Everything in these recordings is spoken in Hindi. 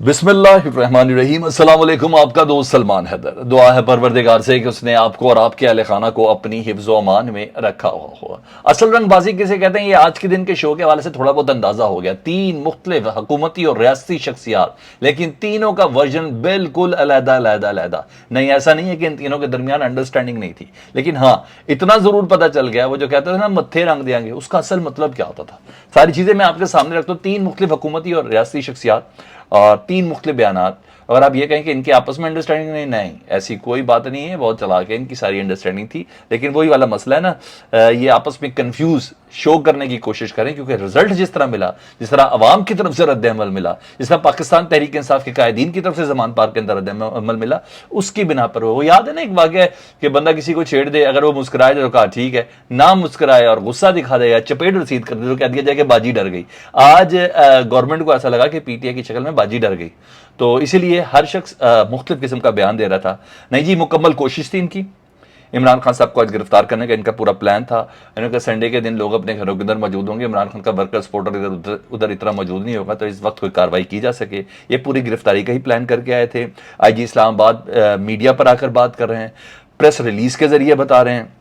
बिस्मिल्लाहिर्रहमानिर्रहीम। अस्सलाम वालेकुम। आपका दोस्त सलमान हैदर। दुआ है परवरदिगार से कि उसने आपको और आपके अहले खाना को अपनी हिफ्ज़ व अमान में रखा हुआ हो। असल रंगबाजी किसे कहते हैं, ये आज के दिन के शो के हवाले से थोड़ा बहुत अंदाजा हो गया। तीन मुख्तलिफ हुकूमती और रियासती शख्सियात, लेकिन तीनों का वर्जन बिल्कुल अलहदा। नहीं, ऐसा नहीं है कि इन तीनों के दरमियान अंडरस्टैंडिंग नहीं थी, लेकिन हाँ इतना जरूर पता चल गया, वो जो कहते थे ना मत्थे रंग देंगे, उसका असल मतलब क्या होता था। सारी चीजें मैं आपके सामने रखता हूँ। तीन मुख्तलिफ हुकूमती और रियासती शख्सियात और तीन मुख्तलिफ बयानात। अगर आप ये कहें कि इनकी आपस में अंडरस्टैंडिंग नहीं, ऐसी कोई बात नहीं है। बहुत चला के इनकी सारी अंडरस्टैंडिंग थी, लेकिन वही वाला मसला है ना, ये आपस में कंफ्यूज शो करने की कोशिश करें, क्योंकि रिजल्ट जिस तरह मिला, जिस तरह अवाम की तरफ से रद्द अमल मिला, जिस तरह पाकिस्तान तहरीक इंसाफ के कायदीन की तरफ से जमान पार्क के अंदर रद्द अमल मिला, उसकी बिना पर वो याद है ना एक वाक़या कि बंदा किसी को छेड़ दे, अगर वो मुस्कुराए तो कहा ठीक है, ना मुस्कुराए और गुस्सा दिखा दे या चपेट रसीद कर दे तो कह दिया जाए कि बाजी डर गई। आज गवर्नमेंट को ऐसा लगा कि पीटीआई की शक्ल में बाजी डर गई, तो इसीलिए हर शख्स मुख्तलिफ किस्म का बयान दे रहा था। नहीं जी, मुकम्मल कोशिश थी इनकी इमरान खान साहब को आज गिरफ्तार करने का, इनका पूरा प्लान था। इन्होंने संडे के दिन लोग अपने घरों के अंदर मौजूद होंगे, इमरान खान का वर्कर सपोर्टर इधर उधर इतना मौजूद नहीं होगा, तो इस वक्त कोई कार्रवाई की जा सके। ये पूरी गिरफ्तारी का ही प्लान करके आए थे। आईजी इस्लामाबाद मीडिया पर आकर बात कर रहे हैं, प्रेस रिलीज के जरिए बता रहे हैं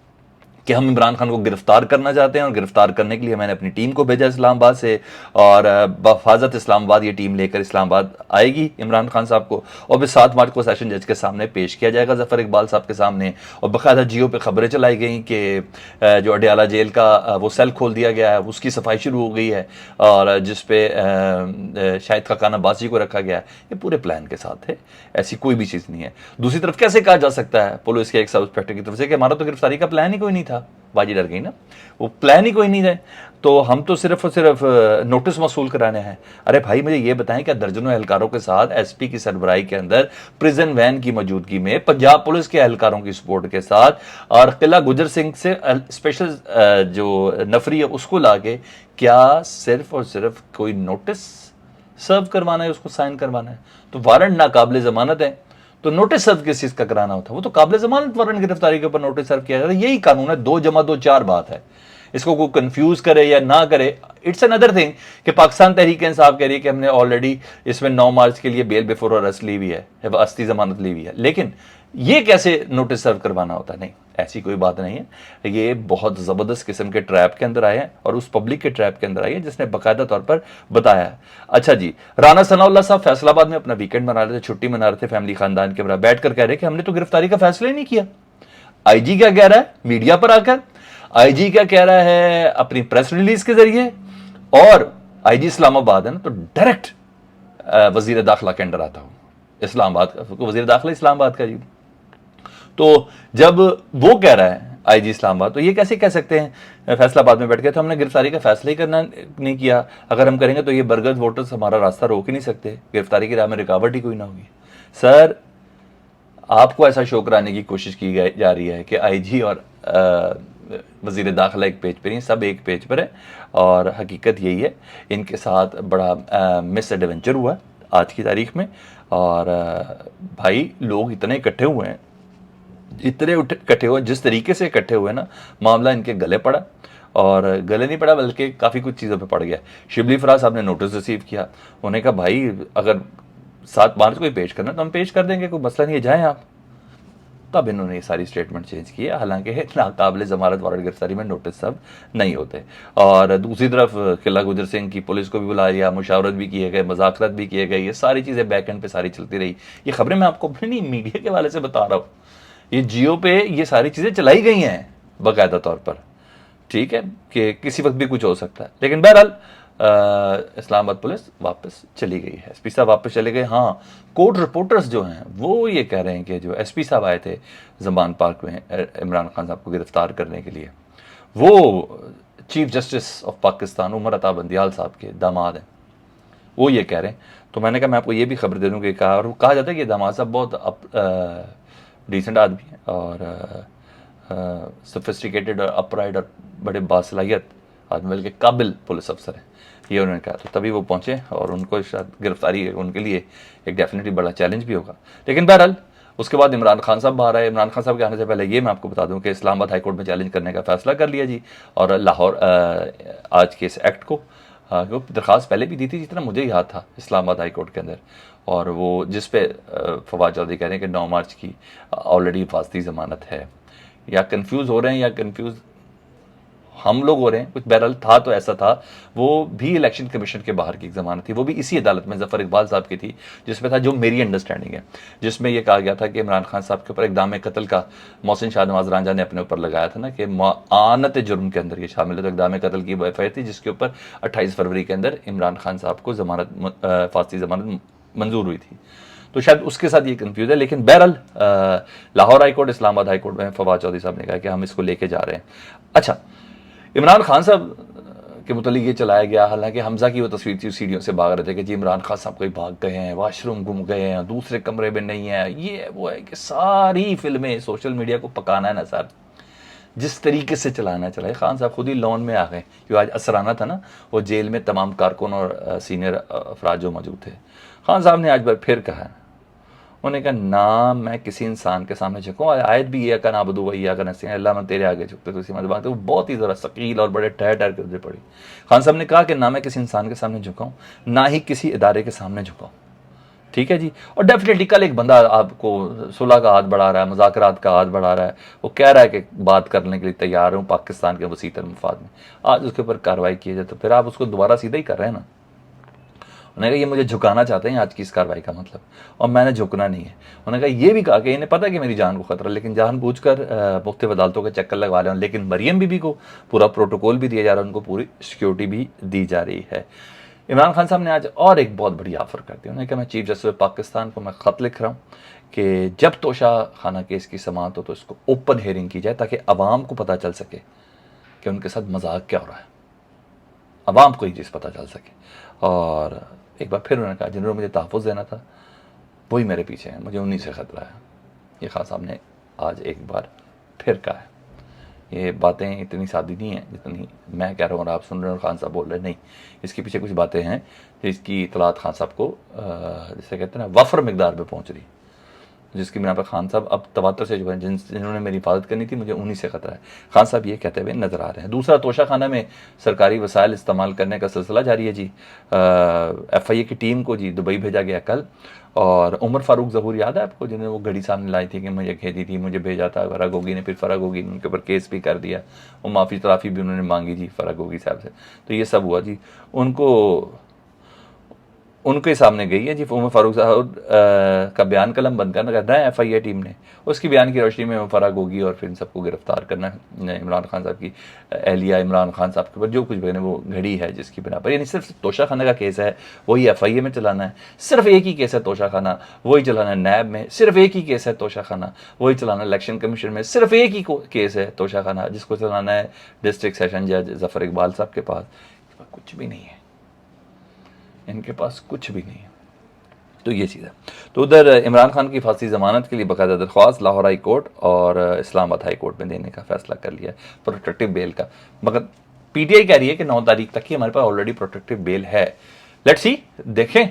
कि हम इमरान खान को गिरफ्तार करना चाहते हैं और गिरफ्तार करने के लिए मैंने अपनी टीम को भेजा इस्लामाबाद से, और बफाजत इस्लामाबाद ये टीम लेकर इस्लामाबाद आएगी इमरान खान साहब को, और फिर 7 मार्च को सेशन जज के सामने पेश किया जाएगा, जफर इकबाल साहब के सामने। और बाकायदा जियो पे खबरें चलाई गई कि जो अडयाला जेल का वो सेल खोल दिया गया है, उसकी सफाई शुरू हो गई है, और जिसपे शाहिद खाकान अब्बासी को रखा गया है। ये पूरे प्लान के साथ है, ऐसी कोई भी चीज़ नहीं है। दूसरी तरफ कैसे कहा जा सकता है पुलिस के एक सब इंस्पेक्टर की तरफ से कि हमारा तो गिरफ्तारी का प्लान ही कोई नहीं था, बाजी डर गई ना, वो प्लान ही कोई नहीं है, तो हम तो सिर्फ और सिर्फ नोटिस वसूल कराने हैं। अरे भाई मुझे ये बताएं, क्या दर्जनों एहलकारों के साथ एसपी की सरबराही के अंदर प्रिजन वैन की मौजूदगी में पंजाब पुलिस के एहलकारों की सपोर्ट के साथ और किला गुजर सिंह से स्पेशल जो नफरी है उसको लाके क्या सिर्फ और सिर्फ कोई नोटिस सर्व करवाना है, उसको साइन करवाना है? तो वारंट नाकाबिले जमानत है, तो नोटिस सर्व किस चीज का कराना होता है? वो तो काबिल जमानत वारंट गिरफ्तारी के ऊपर नोटिस सर्व किया जाता है। यही कानून है, 2 जमा 2 4 बात है। इसको कोई कंफ्यूज करे या ना करे, इट्स अनदर थिंग कि पाकिस्तान तहरीक इंसाफ कह रही है कि हमने ऑलरेडी इसमें 9 मार्च के लिए बेल बिफोर अरेस्ट ली हुई है, अस्ती जमानत ली हुई है, लेकिन ये कैसे नोटिस सर्व करवाना होता है? नहीं, ऐसी कोई बात नहीं है। ये बहुत ज़बरदस्त किस्म के ट्रैप के अंदर आए हैं, और उस पब्लिक के ट्रैप के अंदर आए हैं जिसने बाकायदा तौर पर बताया है। अच्छा जी, राना सनाउल्लाह साहब फैसलाबाद में अपना वीकेंड मना रहे थे, छुट्टी मना रहे थे फैमिली खानदान के बराबर, बैठ कर कह रहे कि हमने तो गिरफ्तारी का फैसला ही नहीं किया। आईजी क्या कह रहा है मीडिया पर आकर? आईजी क्या कह रहा है अपनी प्रेस रिलीज के जरिए? और आईजी इस्लामाबाद है ना, तो डायरेक्ट वजीर दाखिला के अंडर आता हूं इस्लामाबाद का, वजीर दाखिला इस्लामाबाद का जी। तो जब वो कह रहा है आईजी इस्लामाबाद, तो ये कैसे कह सकते हैं फैसलाबाद में बैठ के तो हमने गिरफ्तारी का फैसला ही करना नहीं किया? अगर हम करेंगे तो ये बरगद वोटर्स हमारा रास्ता रोक ही नहीं सकते, गिरफ्तारी की राह में रुकावट ही कोई ना होगी। सर, आपको ऐसा शो कराने की कोशिश की जा रही है कि आईजी और वजीर दाखिला एक पेज पर नहीं, सब एक पेज पर है, और हकीकत यही है इनके साथ बड़ा मिस एडवेंचर हुआ आज की तारीख में। और भाई लोग इतने इकट्ठे हुए हैं, इतने इकट्ठे हुए, जिस तरीके से इकट्ठे हुए ना, मामला इनके गले पड़ा, और गले नहीं पड़ा बल्कि काफ़ी कुछ चीज़ों पे पड़ गया। शिबली फराज साहब ने नोटिस रिसीव किया, उन्होंने कहा भाई अगर 7 मार्च को ही पेश करना तो हम पेश कर देंगे, कोई मसला नहीं है, जाएँ आप। तब इन्होंने ये सारी स्टेटमेंट चेंज की है, हालांकि नाकाबिले जमानत वारंट गिरफ्तारी में नोटिस सब नहीं होते। और दूसरी तरफ किला गुजर सिंह की पुलिस को भी बुला लिया, मुशावरत भी किए गए, मज़ाकरत भी किए गए, ये सारी चीज़ें बैक एंड पे सारी चलती रही। ये खबरें मैं आपको अपनी मीडिया के वाले से बता रहा हूँ, ये जियो पे ये सारी चीज़ें चलाई गई हैं बाकायदा तौर पर, ठीक है, कि किसी वक्त भी कुछ हो सकता है। लेकिन बहरहाल इस्लामाबाद पुलिस वापस चली गई है, एसपी साहब वापस चले गए। हाँ, कोर्ट रिपोर्टर्स जो हैं वो ये कह रहे हैं कि जो एसपी साहब आए थे जमान पार्क में इमरान खान साहब को गिरफ्तार करने के लिए, वो chief justice of Pakistan Umar Ata Bandial साहब के दामाद हैं, वो ये कह रहे हैं। तो मैंने कहा मैं आपको ये भी खबर दे दूँ कि कहा जाता है कि दामाद साहब बहुत डिसेंट आदमी है और सोफिस्टिकेटेड और अपराइट और बड़े बासलाहियत आदमी, बल्कि काबिल पुलिस अफसर है, ये उन्होंने कहा। तो तभी वो पहुंचे, और उनको शायद गिरफ्तारी उनके लिए एक डेफिनेटली बड़ा चैलेंज भी होगा। लेकिन बहरहाल उसके बाद इमरान खान साहब बाहर आए। इमरान खान साहब के आने से पहले ये मैं आपको बता दूं कि इस्लामाबाद हाई कोर्ट में चैलेंज करने का फैसला कर लिया जी, और लाहौर आज के इस एक्ट को हाँ, वो दरख्वास्त पहले भी दी थी जितना मुझे याद था इस्लामाबाद हाई कोर्ट के अंदर, और वो जिस पे फवाद चौधरी कह रहे हैं कि 9 मार्च की ऑलरेडी हिफाजती ज़मानत है। या कंफ्यूज हो रहे हैं या कंफ्यूज हम लोग हो रहे हैं, कुछ बहरहाल था तो ऐसा था। वो भी इलेक्शन कमीशन के बाहर की एक ज़मानत थी, वो भी इसी अदालत में ज़फ़र इकबाल साहब की थी, जिसमें था, जो मेरी अंडरस्टैंडिंग है, जिसमें यह कहा गया था कि इमरान खान साहब के ऊपर इक़दाम कत्ल का मोहसिन शाहनवाज रांझा ने अपने ऊपर लगाया था ना, कि आनत जुर्म के अंदर ये शामिल है। तो इक़दाम कत्ल की एफ थी जिसके ऊपर 28 फरवरी के अंदर इमरान खान साहब को फांसी ज़मानत मंजूर हुई थी। तो शायद उसके साथ ये कंफ्यूज है। लेकिन बहरहाल Lahore high court, Islamabad high court में फवाद चौधरी साहब ने कहा कि हम इसको लेके जा रहे हैं। अच्छा, इमरान खान साहब के मुतालिक ये चलाया गया, हालांकि हमजा की वो तस्वीर थी, सीढ़ियों से भाग रहे थे कि जी इमरान खान साहब कोई भाग गए हैं, वाशरूम घूम गए हैं, दूसरे कमरे में नहीं है, ये वो है, कि सारी फिल्में सोशल मीडिया को पकाना है ना सर, जिस तरीके से चलाना चलाए। खान साहब खुद ही लोन में आ गए, क्योंकि आज असराना था ना, वो जेल में तमाम कारकुन और सीनियर अफराद जो मौजूद थे। खान साहब ने आज बार फिर कहा, उन्होंने कहा ना मैं किसी इंसान के सामने झुकूँ, आयत भी ये कहना बदू वही या कहना अल्लाह मैं तेरे आगे झुकते, तो इसी मत बात है, वो बहुत ही ज़रा शकील और बड़े ठहर ठहर करते पड़ी। खान साहब ने कहा कि ना मैं किसी इंसान के सामने झुकाऊँ, ना ही किसी इदारे के सामने झुकाऊँ, ठीक है जी। और डेफिनेटली कल एक बंदा आपको सुलह का हाथ बढ़ा रहा है, मुज़ाकरात का हाथ बढ़ा रहा है, वो कह रहा है कि बात करने के लिए तैयार हूँ पाकिस्तान के वसीतर मफाद में, आज उसके ऊपर कार्रवाई की जाए तो फिर आप उसको दोबारा सीधा ही कर रहे हैं ना। उन्होंने कहा ये मुझे झुकाना चाहते हैं आज की इस कार्रवाई का मतलब, और मैंने झुकना नहीं है। उन्होंने कहा ये भी कहा कि इन्हें पता है कि मेरी जान को खतरा, लेकिन जानबूझकर मुख्तलिफ अदालतों के चक्कर लगवा रहे हैं। लेकिन मरियम बीबी को पूरा प्रोटोकॉल भी दिया जा रहा है, उनको पूरी सिक्योरिटी भी दी जा रही है। इमरान खान साहब ने आज और एक बहुत बड़ी ऑफर कर दी। उन्होंने कहा मैं चीफ जस्टिस पाकिस्तान को मैं ख़त लिख रहा हूँ कि जब तोशा खाना केस की समाअत हो तो इसको ओपन हेयरिंग की जाए, ताकि अवाम को पता चल सके कि उनके साथ मजाक क्या हो रहा है, अवाम को ये चीज़ पता चल सके। और एक बार फिर उन्होंने कहा जिन्होंने मुझे तहफ़्फ़ुज़ देना था वही मेरे पीछे हैं, मुझे उन्हीं से ख़तरा है। ये खान साहब ने आज एक बार फिर कहा है। ये बातें इतनी सादी नहीं है जितनी मैं कह रहा हूँ और आप सुन रहे हो और खान साहब बोल रहे हैं, नहीं, इसके पीछे कुछ बातें हैं जिसकी इतलात खान साहब को जिसे कहते हैं ना वफ़र मिकदार में पहुँच रही, जिसकी बिना पर खान साहब अब तवातर से जो है जिन्होंने मेरी हिफाजत करनी थी मुझे उन्हीं से खतरा है, खान साहब ये कहते हुए नज़र आ रहे हैं। दूसरा, तोशा खाना में सरकारी वसाइल इस्तेमाल करने का सिलसिला जारी है जी। FIA की टीम को जी दुबई भेजा गया कल, और उमर फारूक ज़हूर याद है आपको, जिन्होंने वो घड़ी सामने लाई थी कि मुझे खेती थी, मुझे भेजा था फराग गोगी ने, फिर फराग गोगी ने उनके ऊपर केस भी कर दिया, वो माफ़ी तराफ़ी भी उन्होंने मांगी जी फराग गोगी साहब से। तो ये सब हुआ जी, उनके सामने गई है जी। उमर फारूक साहब का बयान कलम बंद करना है FIA टीम ने, उसकी बयान की रोशनी में फराग होगी और फिर इन सबको गिरफ्तार करना है। इमरान खान साहब की एहलिया इमरान खान साहब के ऊपर जो कुछ बने वो घड़ी है जिसकी बिना पर, यानी सिर्फ तोशा खाना का केस है वही FIA में चलाना है, सिर्फ एक ही केस है तोशा खाना वही चलाना है नैब में, सिर्फ एक ही केस है तोशा खाना वही चलाना है इलेक्शन कमीशन में, सिर्फ एक ही केस है तोशा खाना जिसको चलाना है डिस्ट्रिक्ट सेशन जज ज़फ़र इकबाल साहब के पास। कुछ भी नहीं है, इनके पास कुछ भी नहीं है। तो ये चीज़ है। तो उधर इमरान खान की फांसी ज़मानत के लिए बाकायदा दरख्वास्त लाहौर हाई कोर्ट और इस्लामाबाद हाई कोर्ट में देने का फैसला कर लिया है, प्रोटेक्टिव बेल का। मगर PTI कह रही है कि 9 तारीख तक ही हमारे पास ऑलरेडी प्रोटेक्टिव बेल है। लेट्स सी, देखें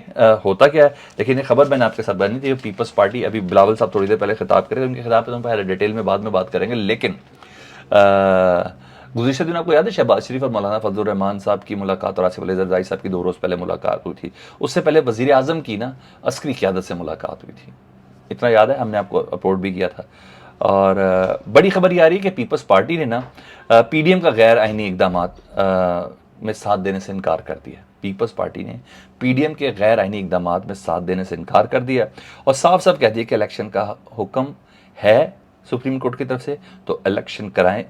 होता क्या है। लेकिन ये खबर मैंने आपके साथ बतानी थी, पीपल्स पार्टी, अभी बिलावल साहब थोड़ी देर पहले खिताब करेंगे, उनके खिताब पर हम पहले डिटेल में बाद में बात करेंगे। लेकिन गुज़िश्ता दिन आपको याद है शहबाज शरीफ और मौलाना फजलुर रहमान साहब की मुलाकात और आसिफ अली ज़रदारी साहब की 2 रोज़ पहले मुलाकात हुई थी। उससे पहले वज़ीर आज़म की ना अस्करी क़यादत से मुलाकात हुई थी, इतना याद है, हमने आपको अपलोड भी किया था। और बड़ी खबर ये आ रही है कि पीपल्स पार्टी ने ना PDM का गैर आइनी इकदामात में साथ देने से इनकार कर दिया। पीपल्स पार्टी ने PDM के गैर आइनी इकदामात में साथ देने से इनकार कर दिया और साफ साफ कह दिया कि इलेक्शन का हुक्म है सुप्रीम कोर्ट की तरफ से तो इलेक्शन कराएं,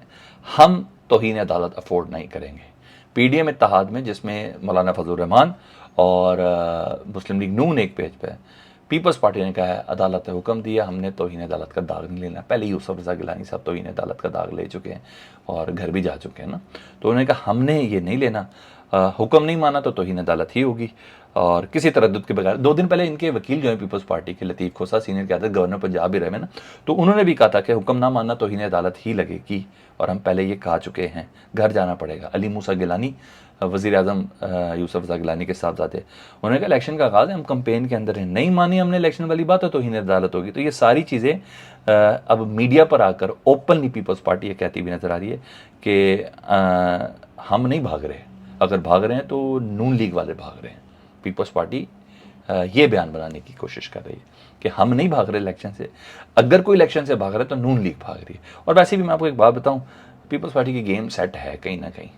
हम तौहीन अदालत अफोर्ड नहीं करेंगे। PDM इत्तेहाद में जिसमें मौलाना फजलुर रहमान और मुस्लिम लीग नून एक पेज पे, पीपल्स पार्टी ने कहा है अदालत ने हुक्म दिया, हमने तौहीन अदालत का दाग नहीं लेना। पहले यूसुफ रज़ा गिलानी साहब तौहीन अदालत का दाग ले चुके हैं और घर भी जा चुके हैं ना, तो उन्होंने कहा हमने ये नहीं लेना, हुक्म नहीं माना तो तौहीन अदालत ही होगी। और किसी तरद्दुद के बगैर 2 दिन पहले इनके वकील जो है पीपल्स पार्टी के लतीफ़ खोसा सीनियर क़यादत गवर्नर पंजाब भी रहे ना, तो उन्होंने भी कहा था कि हुक्म ना मानना तौहीन अदालत ही लगेगी और हम पहले ये कहा चुके हैं, घर जाना पड़ेगा। अली मूसा गिलानी वज़ीर आज़म यूसुफ रज़ा गिलानी के साहबजादे, उन्होंने कहा इलेक्शन का आगाज़ है, हम कंपेन के अंदर हैं, नहीं मानी हमने इलेक्शन वाली बात है तो तौहीन अदालत होगी। तो ये सारी चीज़ें अब मीडिया पर आकर ओपनली पीपल्स पार्टी ये कहती हुई नज़र आ रही है कि हम नहीं भाग रहे, अगर भाग रहे हैं तो नून लीग वाले भाग रहे हैं। पीपल्स पार्टी ये बयान बनाने की कोशिश कर रही है कि हम नहीं भाग रहे इलेक्शन से, अगर कोई इलेक्शन से भाग रहा है तो नून लीग भाग रही है। और वैसे भी मैं आपको एक बात बताऊं, पीपल्स पार्टी की गेम सेट है कहीं ना कहीं,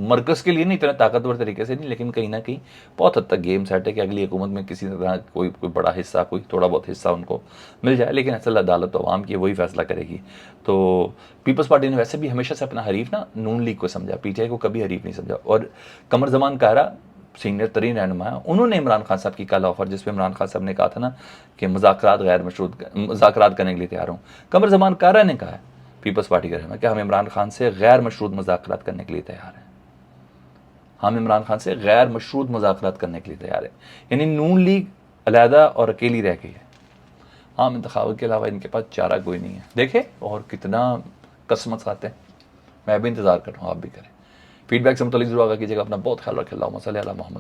मरकज़ के लिए नहीं इतना ताकतवर तरीके से नहीं, लेकिन कहीं ना कहीं बहुत हद तक गेम सेट है कि अगली हुकूमत में किसी तरह कोई बड़ा हिस्सा, कोई थोड़ा बहुत हिस्सा उनको मिल जाए, लेकिन असल अदालत तो आवाम की वही फैसला करेगी। तो पीपल्स पार्टी ने वैसे भी हमेशा से अपना हरीफ ना नून लीग को समझा, पीटीआई को कभी हरीफ नहीं समझा। और कमर जमान कायरा सीनियर तरीन रहनुमा है, उन्होंने इमरान खान साहब की कल ऑफर, जिसपे इमरान खान साहब ने कहा था ना कि मुज़ाकरात गैर मशरूत, मुज़ाकरात करने के लिए तैयार हूँ, कमर जमान कायरा ने कहा है पीपल्स पार्टी के रहनुमा कि हम इमरान खान से गैर मशरूत मुज़ाकरात करने के लिए तैयार हैं, हम इमरान खान से गैर मशरूत मुज़ाकरात करने के लिए तैयार हैं। यानी नून लीग अलहदा और अकेली रह गई है, आम इंतखाब के अलावा इनके पास चारा कोई नहीं है। देखे और कितना कसमत खाते हैं। मैं भी इंतज़ार कर रहा हूँ, आप भी करें। फीडबैक से मुतल्लिक़ ज़रूर आगाह कीजिएगा। अपना बहुत ख्याल रखें। अल्लाहुम्मा सल्ली अला मुहम्मद।